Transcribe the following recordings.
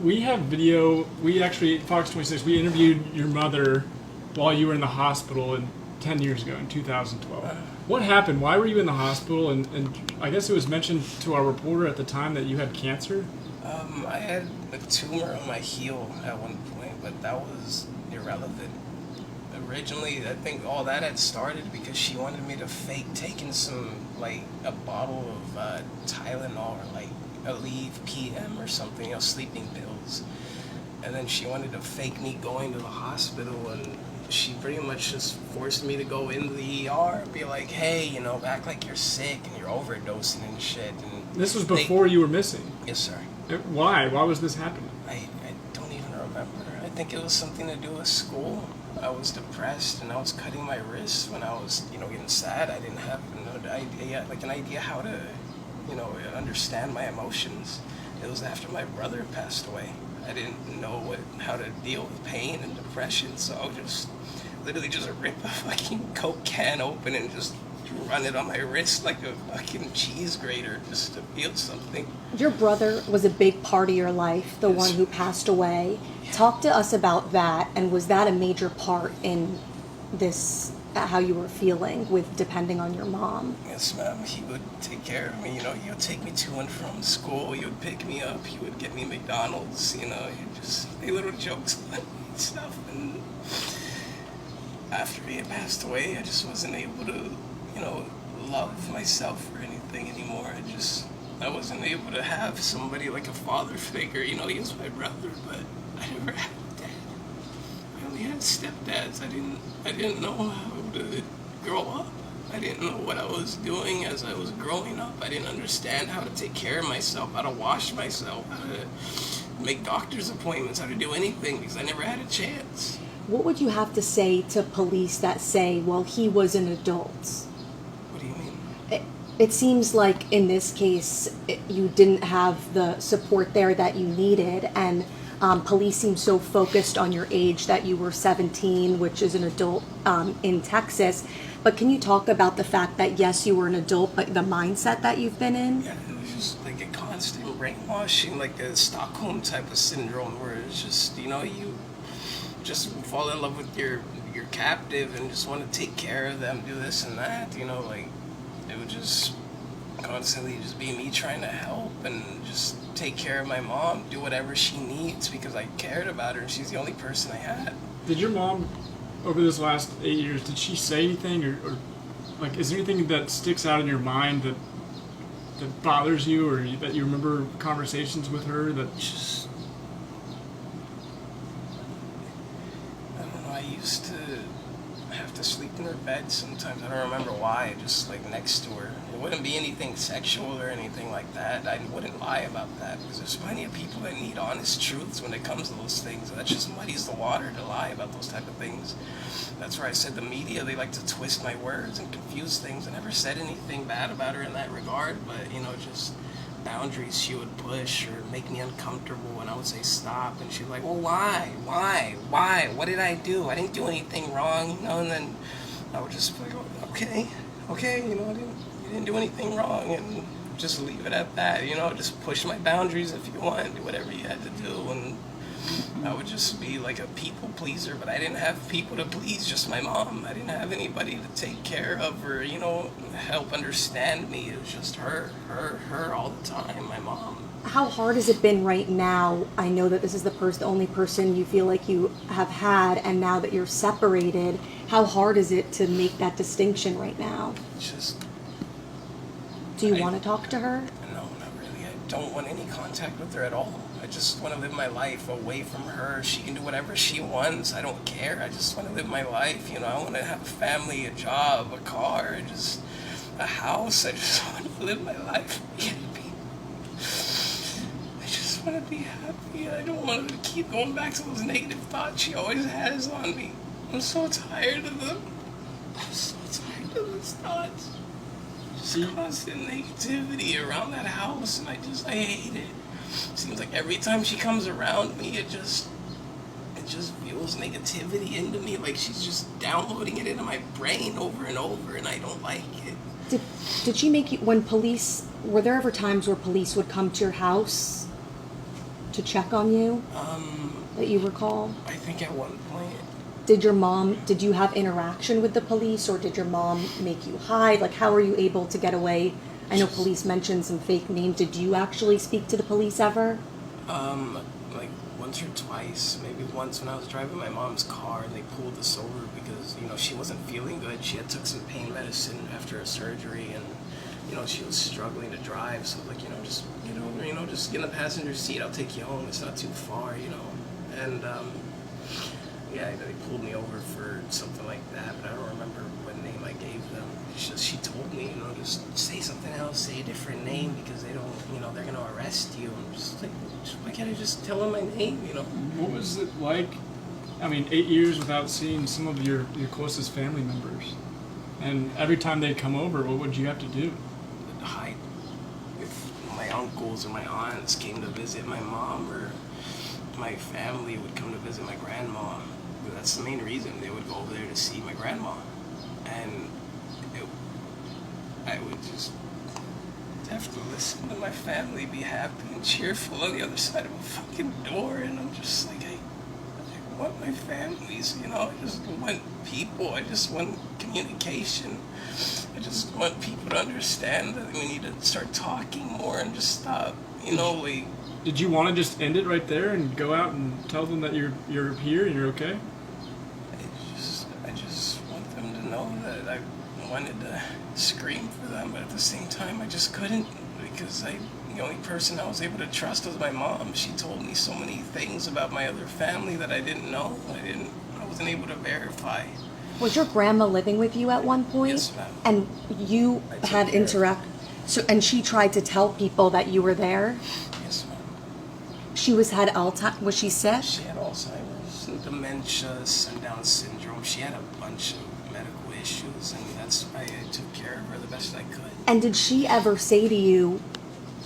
we have video. We actually, Fox 26, we interviewed your mother while you were in the hospital 10 years ago in 2012. What happened? Why were you in the hospital? And I guess it was mentioned to our reporter at the time that you had cancer. I had a tumor on my heel at one point, but that was irrelevant. Originally, I think all that had started because she wanted me to fake taking a bottle of Tylenol or Aleve PM or something, sleeping pills. And then she wanted to fake me going to the hospital, and she pretty much just forced me to go into the ER and be like, hey, act like you're sick and you're overdosing and shit. And this was before you were missing? Yes, sir. Why? Why was this happening? I don't even remember. I think it was something to do with school. I was depressed and I was cutting my wrists when I was, getting sad. I didn't have an idea how to, understand my emotions. It was after my brother passed away. I didn't know how to deal with pain and depression, so I would just literally just rip a fucking Coke can open and just run it on my wrist like a fucking cheese grater just to feel something. Your brother was a big part of your life, the one who passed away. Yeah. Talk to us about that, and was that a major part in this, how you were feeling with depending on your mom? Yes, ma'am. He would take care of me, he would take me to and from school, he would pick me up, he would get me McDonald's, he just say little jokes and stuff, and after he had passed away, I just wasn't able to love myself or anything anymore. I wasn't able to have somebody like a father figure. He was my brother, but I never had a dad. I only had stepdads. I didn't know how to grow up. I didn't know what I was doing as I was growing up. I didn't understand how to take care of myself, how to wash myself, how to make doctor's appointments, how to do anything, because I never had a chance. What would you have to say to police that say, well, he was an adult? What do you mean? It seems like in this case, you didn't have the support there that you needed, and police seem so focused on your age that you were 17, which is an adult in Texas. But can you talk about the fact that, yes, you were an adult, but the mindset that you've been in? Yeah, it was just like a constant brainwashing, like a Stockholm type of syndrome where it's just, you just fall in love with your captive and just want to take care of them, do this and that, it would just constantly just be me trying to help and just take care of my mom, do whatever she needs because I cared about her and she's the only person I had. Did your mom, over this last 8 years, did she say anything or is there anything that sticks out in your mind that bothers you or that you remember conversations with her that just, I don't know, I used to have to sleep in her bed sometimes. I don't remember why, just next to her. It wouldn't be anything sexual or anything like that. I wouldn't lie about that because there's plenty of people that need honest truths when it comes to those things. That just muddies the water to lie about those type of things. That's where I said the media, they like to twist my words and confuse things. I never said anything bad about her in that regard, but just boundaries she would push or make me uncomfortable when I would say stop, and she'd be like, well, why, what did I do? I didn't do anything wrong, and then I would just be like, oh, okay, I didn't do anything wrong, and just leave it at that, just push my boundaries if you want, do whatever you had to do, and I would just be like a people pleaser, but I didn't have people to please, just my mom. I didn't have anybody to take care of or, help understand me. It was just her all the time, my mom. How hard has it been right now? I know that this is the only person you feel like you have had, and now that you're separated, how hard is it to make that distinction right now? Do you want to talk to her? No, not really. I don't want any contact with her at all. I just want to live my life away from her. She can do whatever she wants. I don't care. I just want to live my life. I want to have a family, a job, a car, just a house. I just want to live my life. I just want to be happy. I don't want to keep going back to those negative thoughts she always has on me. I'm so tired of them. I'm so tired of those thoughts. Just constant negativity around that house, and I hate it. Seems like every time she comes around me, it just fuels negativity into me, like she's just downloading it into my brain over and over, and I don't like it. Did she make you, were there ever times where police would come to your house to check on you that you recall? I think at one point, Did you have interaction with the police, or did your mom make you hide? Like, how were you able to get away? I know police mentioned some fake names. Did you actually speak to the police ever? like once or twice, maybe once when I was driving my mom's car and they pulled us over because, she wasn't feeling good. She had took some pain medicine after a surgery and, she was struggling to drive. So like, just get in the passenger seat. I'll take you home. It's not too far, And, yeah, they pulled me over for something like that, but I don't remember what name I gave them. She told me, just say something else, say a different name because they don't, they're going to arrest you. I'm just like, why can't I just tell them my name, What was it like? I mean, 8 years without seeing some of your closest family members. And every time they'd come over, what would you have to do? Hide. If my uncles or my aunts came to visit my mom or my family would come to visit my grandma, that's the main reason they would go over there to see my grandma. And I would just have to listen to my family be happy and cheerful on the other side of a fucking door, and I'm just like, I want my families, I just want people, I just want communication. I just want people to understand that we need to start talking more and just stop, like... Did you want to just end it right there and go out and tell them that you're here and you're okay? I just want them to know that I wanted to scream for them, but at the same time I just couldn't because the only person I was able to trust was my mom. She told me so many things about my other family that I didn't know. I wasn't able to verify. Was your grandma living with you at one point? Yes, ma'am. And you had and she tried to tell people that you were there? Yes, ma'am. She had Alzheimer's. Was she sick? She had Alzheimer's, and dementia, sundown syndrome. She had a bunch of medical issues, and that's why I took care of her the best I could. And did she ever say to you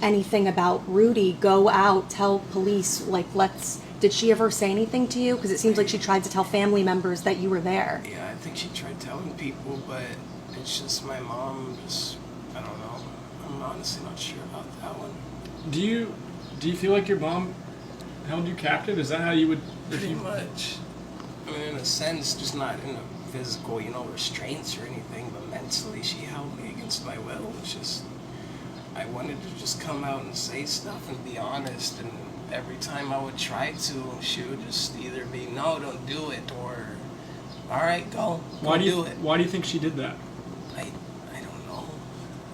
anything about Rudy, go out, tell police, did she ever say anything to you? Because it seems like she tried to tell family members that you were there. Yeah, I think she tried telling people, but it's just my mom I don't know. I'm honestly not sure about that one. Do you feel like your mom held you captive? Is that how you would... Pretty much. I mean, in a sense, just not in a physical, restraints or anything, but mentally she held me against my will. It's just, I wanted to just come out and say stuff and be honest, and every time I would try to, she would just either be, no, don't do it, or, all right, go do it. Why do you think she did that? I don't know.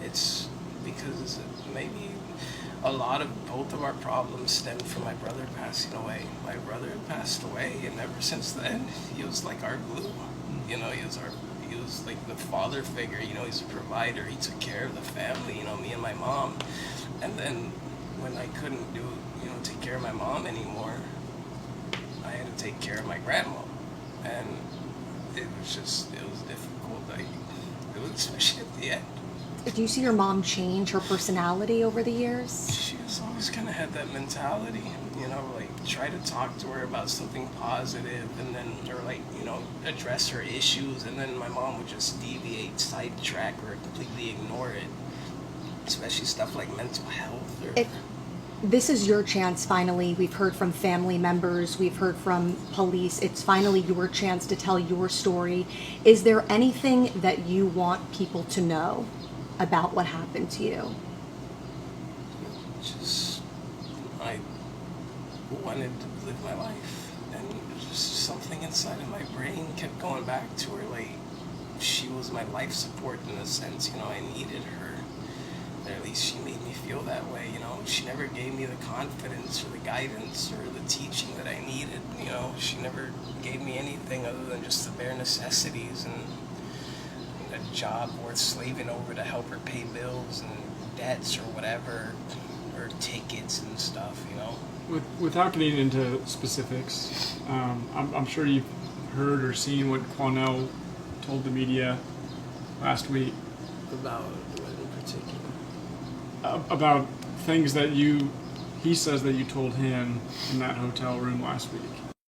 It's because maybe a lot of both of our problems stemmed from my brother passing away. My brother passed away, and ever since then, he was like our glue. He was like the father figure. He's a provider. He took care of the family. Me and my mom. And then when I couldn't take care of my mom anymore, I had to take care of my grandma, and it was difficult. Especially at the end. Do you see your mom change her personality over the years? She has always kind of had that mentality, try to talk to her about something positive, and then, or address her issues, and then my mom would just deviate, sidetrack, or completely ignore it, especially stuff like mental health. This is your chance, finally. We've heard from family members, we've heard from police. It's finally your chance to tell your story. Is there anything that you want people to know about what happened to you? I wanted to live my life, and just something inside of my brain kept going back to her. She was my life support in a sense. I needed her, or at least she made me feel that way. She never gave me the confidence or the guidance or the teaching that I needed. She never gave me anything other than just the bare necessities and a job worth slaving over to help her pay bills and debts or whatever, or tickets and stuff, Without getting into specifics, I'm sure you've heard or seen what Quanell told the media last week. About what in particular? About things that he says that you told him in that hotel room last week.